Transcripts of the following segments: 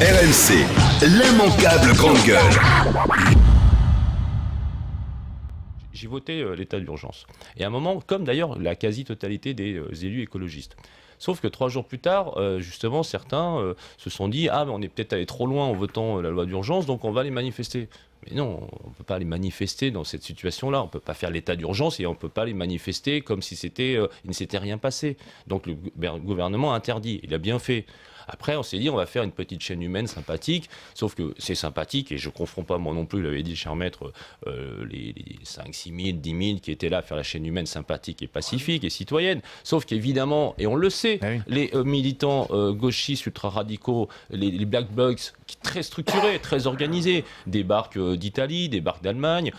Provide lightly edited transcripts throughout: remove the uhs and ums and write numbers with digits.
RMC, l'immanquable grande gueule. J'ai voté l'état d'urgence. Et à un moment, comme d'ailleurs la quasi-totalité des élus écologistes. Sauf que 3 jours plus tard, justement, certains se sont dit « Ah, mais on est peut-être allé trop loin en votant la loi d'urgence, donc on va aller manifester ». Mais non, on ne peut pas aller manifester dans cette situation-là. On ne peut pas faire l'état d'urgence et on ne peut pas aller manifester comme si il ne s'était rien passé. Donc le gouvernement a interdit. Il a bien fait. Après, on s'est dit, on va faire une petite chaîne humaine sympathique, sauf que c'est sympathique, et je ne confonds pas, moi non plus, l'avait dit, cher maître, les 5, 6 000, 10 000 qui étaient là à faire la chaîne humaine sympathique et pacifique et citoyenne. Sauf qu'évidemment, et on le sait, les militants gauchistes ultra-radicaux, les black blocs, très structurés, très organisés, débarquent d'Italie, débarquent d'Allemagne,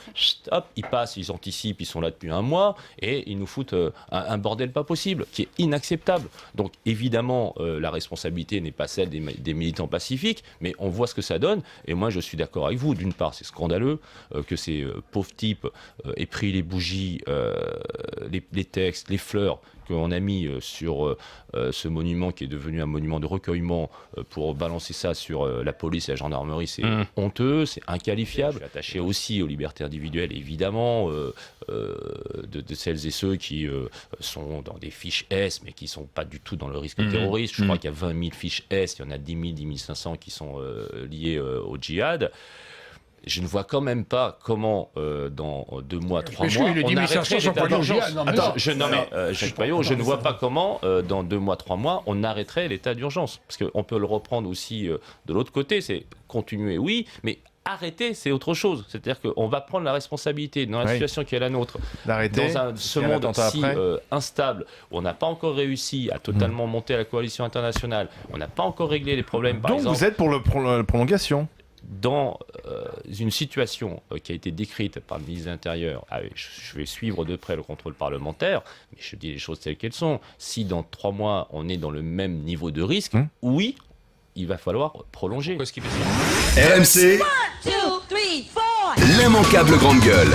hop, ils passent, ils anticipent, ils sont là depuis un mois, et ils nous foutent un bordel pas possible, qui est inacceptable. Donc évidemment, la responsabilité n'est pas celle des militants pacifiques, mais on voit ce que ça donne, et moi je suis d'accord avec vous. D'une part, c'est scandaleux que ces pauvres types aient pris les bougies, les textes, les fleurs qu'on a mis sur ce monument qui est devenu un monument de recueillement pour balancer ça sur la police et la gendarmerie. C'est honteux, c'est inqualifiable. Je suis attaché aussi aux libertés individuelles, évidemment, de celles et ceux qui sont dans des fiches S, mais qui ne sont pas du tout dans le risque terroriste. Je crois qu'il y a 20 000 fiches S, il y en a 10 000, 10 500 qui sont liées au djihad. Je ne vois quand même pas comment, dans 2 mois, 3 mois, on arrêterait l'état d'urgence. Attends, je ne vois pas comment, dans 2 mois, 3 mois, on arrêterait l'état d'urgence. Parce qu'on peut le reprendre aussi de l'autre côté, c'est continuer, oui, mais arrêter, c'est autre chose. C'est-à-dire qu'on va prendre la responsabilité, dans la situation qui est la nôtre, dans ce monde si instable, où on n'a pas encore réussi à totalement monter à la coalition internationale, on n'a pas encore réglé les problèmes, par exemple... Donc vous êtes pour la prolongation ? Dans une situation qui a été décrite par le ministre de l'Intérieur, je vais suivre de près le contrôle parlementaire, mais je dis les choses telles qu'elles sont. Si dans 3 mois, on est dans le même niveau de risque, oui, il va falloir prolonger. RMC, l'immanquable grande gueule.